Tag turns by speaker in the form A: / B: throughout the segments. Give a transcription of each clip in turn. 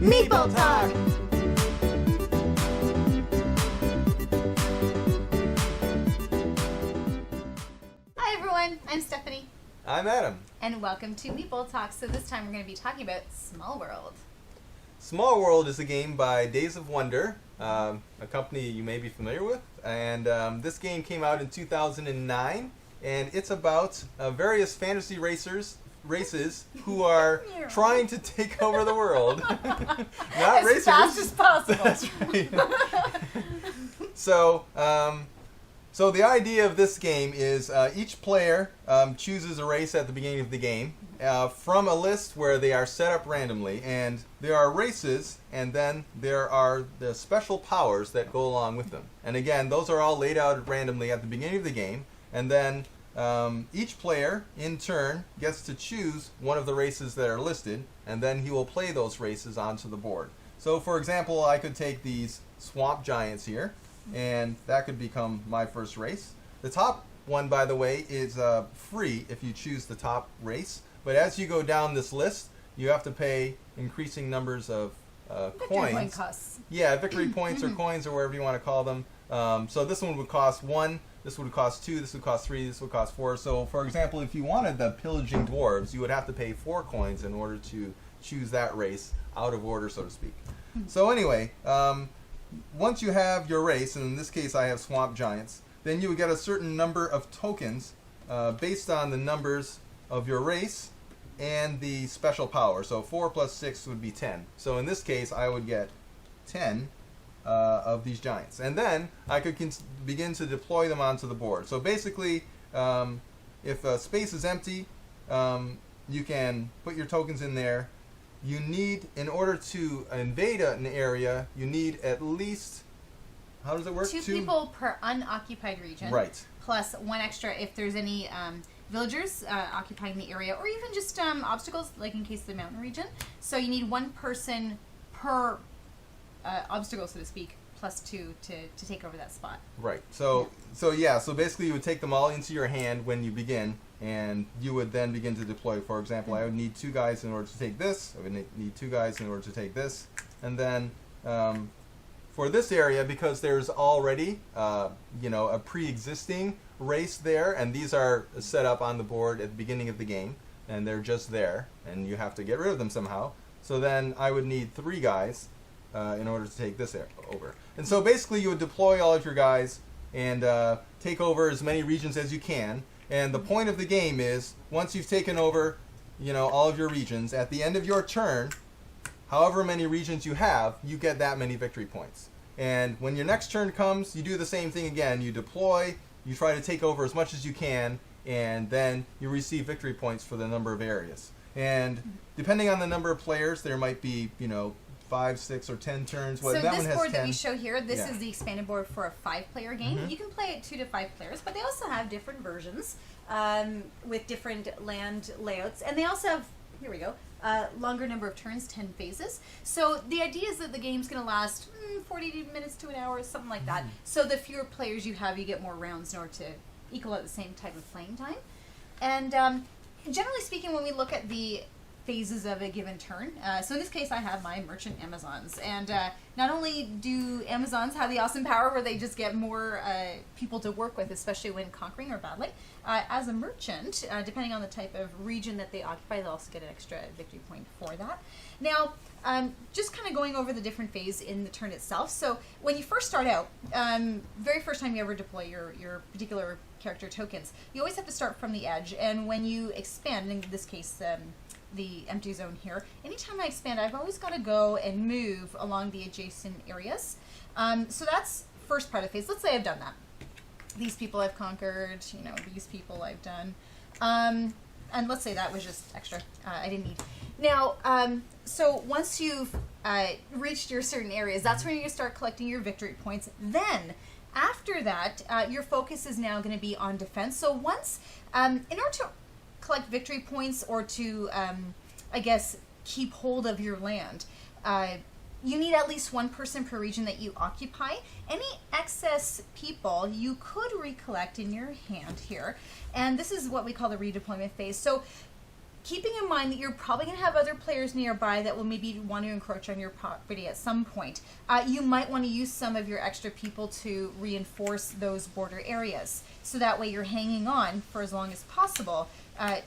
A: Meeple Talk!
B: Hi everyone, I'm Stephanie.
C: I'm Adam.
B: And welcome to Meeple Talk. So this time we're going to be talking about Small World.
C: Small World is a game by Days of Wonder, a company you may be familiar with. And this game came out in 2009, and it's about various fantasy races who are trying to take over the world. Not
B: as
C: racers.
B: Fast as possible.
C: That's right. So the idea of this game is each player chooses a race at the beginning of the game from a list where they are set up randomly, and there are races, and then there are the special powers that go along with them. And again, those are all laid out randomly at the beginning of the game, and then each player in turn gets to choose one of the races that are listed, and then he will play those races onto the board. So for example, I could take these swamp giants here, and that could become my first race. The top one, by the way, is free if you choose the top race, but as you go down this list, you have to pay increasing numbers of coins.
B: Point costs.
C: Yeah, victory points or coins or whatever you want to call them. So this one would cost 1, this would cost 2, this would cost 3, this would cost 4. So for example, if you wanted the pillaging dwarves, you would have to pay 4 coins in order to choose that race out of order, so to speak. So anyway, once you have your race, and in this case I have swamp giants, then you would get a certain number of tokens based on the numbers of your race and the special power. So 4 plus 6 would be 10. So in this case I would get 10 of these giants. And then I could begin to deploy them onto the board. So basically, if a space is empty, you can put your tokens in there. You need, in order to invade an area, you need at least, how does it work?
B: 2 people per unoccupied region.
C: Right.
B: Plus 1 extra if there's any villagers occupying the area, or even just obstacles, like in case of the mountain region. So you need 1 person per obstacle, so to speak, plus 2 to take over that spot.
C: Right. So basically you would take them all into your hand when you begin, and you would then begin to deploy. For example, I would need 2 guys in order to take this. I would need 2 guys in order to take this. And then for this area, because there's already a pre-existing race there, and these are set up on the board at the beginning of the game, and they're just there, and you have to get rid of them somehow. So then I would need 3 guys in order to take this over. And so basically you would deploy all of your guys and take over as many regions as you can. And the point of the game is, once you've taken over, all of your regions, at the end of your turn, however many regions you have, you get that many victory points. And when your next turn comes, you do the same thing again. You deploy, you try to take over as much as you can, and then you receive victory points for the number of areas. And depending on the number of players, there might be, 5, 6, or 10 turns.
B: So
C: that
B: this
C: one has
B: board
C: 10.
B: that we show here, this is the expanded board for a 5-player game. You can play it 2 to 5 players, but they also have different versions with different land layouts. And they also have, here we go, longer number of turns, 10 phases. So the idea is that the game's going to last 40 minutes to an hour, something like that. So the fewer players you have, you get more rounds in order to equal out the same type of playing time. And generally speaking, when we look at the phases of a given turn. So in this case, I have my merchant Amazons. And not only do Amazons have the awesome power where they just get more people to work with, especially when conquering or battling, as a merchant, depending on the type of region that they occupy, they'll also get an extra victory point for that. Now, just kind of going over the different phase in the turn itself. So when you first start out, very first time you ever deploy your particular character tokens, you always have to start from the edge. And when you expand, in this case, the empty zone here, anytime I expand, I've always got to go and move along the adjacent areas. So that's first part of the phase. Let's say I've done that. These people I've conquered, these people I've done. And let's say that was just extra. I didn't need. Now, so once you've reached your certain areas, that's when you're going to start collecting your victory points. Then, after that, your focus is now going to be on defense. So once, in order to collect victory points or to, I guess, keep hold of your land, you need at least one person per region that you occupy. Any excess people you could recollect in your hand here. And this is what we call the redeployment phase. So keeping in mind that you're probably going to have other players nearby that will maybe want to encroach on your property at some point. You might want to use some of your extra people to reinforce those border areas. So that way you're hanging on for as long as possible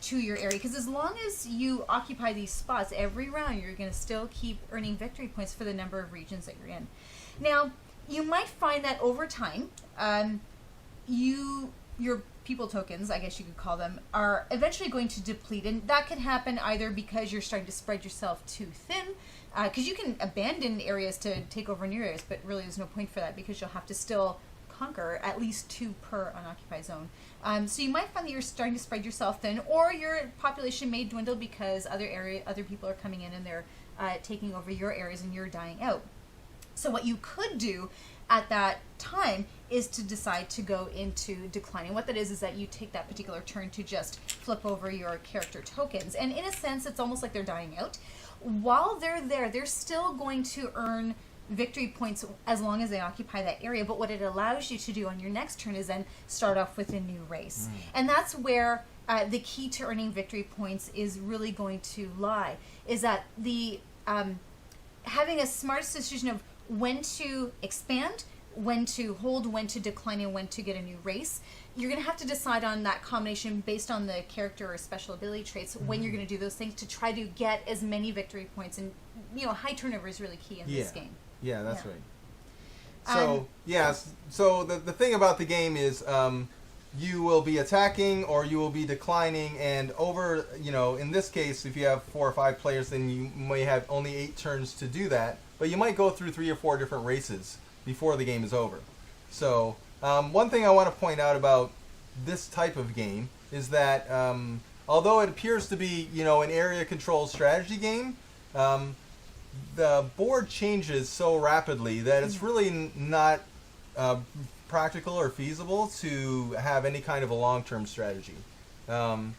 B: to your area. Because as long as you occupy these spots, every round you're going to still keep earning victory points for the number of regions that you're in. Now, you might find that over time, your people tokens, I guess you could call them, are eventually going to deplete. And that can happen either because you're starting to spread yourself too thin, because you can abandon areas to take over new areas, but really there's no point for that because you'll have to still conquer at least 2 per unoccupied zone. So you might find that you're starting to spread yourself thin, or your population may dwindle because other people are coming in and they're taking over your areas and you're dying out. So what you could do at that time is to decide to go into declining. What that is that you take that particular turn to just flip over your character tokens. And in a sense, it's almost like they're dying out. While they're there, they're still going to earn victory points as long as they occupy that area. But what it allows you to do on your next turn is then start off with a new race. And that's where the key to earning victory points is really going to lie, is that the having a smart decision of when to expand, when to hold, when to decline, and when to get a new race. You're going to have to decide on that combination based on the character or special ability traits when you're going to do those things to try to get as many victory points. And, high turnover is really key in this game.
C: Yeah, that's right. So, so the thing about the game is you will be attacking or you will be declining, and over, in this case, if you have 4 or 5 players, then you may have only 8 turns to do that. But you might go through 3 or 4 different races before the game is over. So one thing I want to point out about this type of game is that although it appears to be, an area control strategy game, the board changes so rapidly that it's really not practical or feasible to have any kind of a long-term strategy. For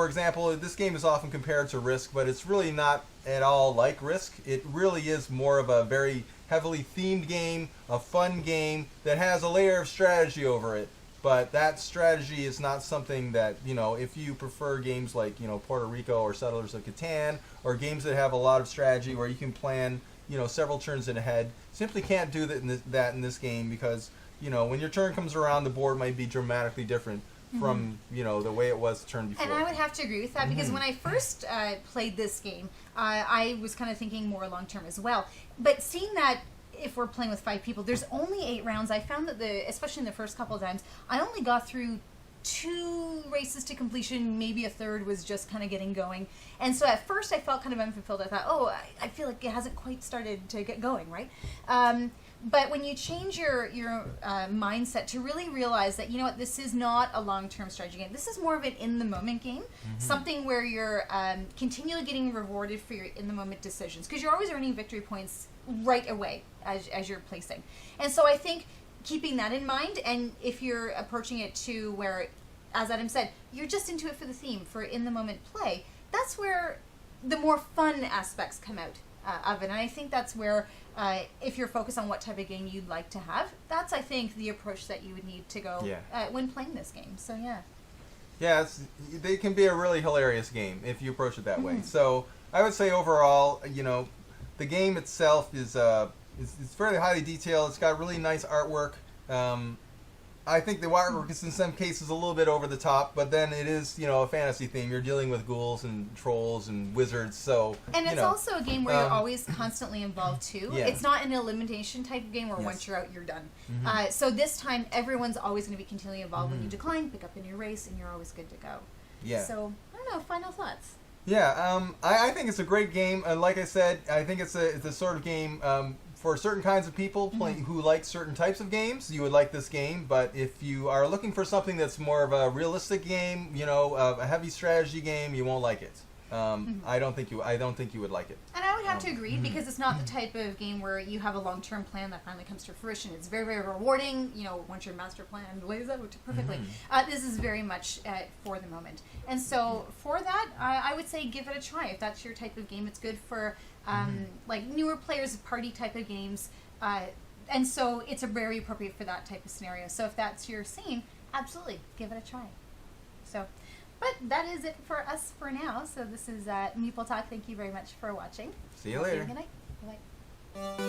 C: example, this game is often compared to Risk, but it's really not at all like Risk. It really is more of a very heavily themed game, a fun game that has a layer of strategy over it. But that strategy is not something that, if you prefer games like, Puerto Rico or Settlers of Catan, or games that have a lot of strategy where you can plan, several turns in ahead, simply can't do that in this game because, when your turn comes around, the board might be dramatically different from, the way it was the turn before.
B: And I would have to agree with that because when I first played this game, I was kind of thinking more long-term as well. But seeing that if we're playing with 5 people, there's only 8 rounds. I found that especially in the first couple of times, I only got through 2 races to completion. Maybe a third was just kind of getting going. And so at first I felt kind of unfulfilled. I thought, I feel like it hasn't quite started to get going, right? But when you change your mindset to really realize that, this is not a long-term strategy game. This is more of an in-the-moment game, something where you're continually getting rewarded for your in-the-moment decisions, because you're always earning victory points right away as you're placing. And so I think keeping that in mind, and if you're approaching it to where, as Adam said, you're just into it for the theme, for in-the-moment play, that's where the more fun aspects come out of it. And I think that's where, if you're focused on what type of game you'd like to have, that's, I think, the approach that you would need to go when playing this game. So,
C: Yeah, they can be a really hilarious game if you approach it that way. So I would say overall, the game itself is it's fairly highly detailed. It's got really nice artwork. I think the artwork is in some cases a little bit over the top, but then it is, a fantasy theme. You're dealing with ghouls and trolls and wizards, so...
B: And it's also a game where you're always constantly involved, too.
C: Yeah.
B: It's not an elimination type of game where once you're out, you're done. So this time, everyone's always going to be continually involved. When you decline, pick up a new race, and you're always good to go.
C: Yeah.
B: So, I don't know, final thoughts?
C: Yeah, I think it's a great game. And like I said, I think it's a sort of game for certain kinds of people who like certain types of games. You would like this game, but if you are looking for something that's more of a realistic game, a heavy strategy game, you won't like it. I don't think you would like it.
B: And I would have to agree, because it's not the type of game where you have a long-term plan that finally comes to fruition. It's very, very rewarding, once your master plan lays out perfectly. This is very much for the moment. And so for that, I would say give it a try. If that's your type of game, it's good for like newer players, party type of games. And so it's very appropriate for that type of scenario. So if that's your scene, absolutely, give it a try. So, but that is it for us for now. So this is Meeple Talk. Thank you very much for watching.
C: See you later.
B: Good night. Bye-bye.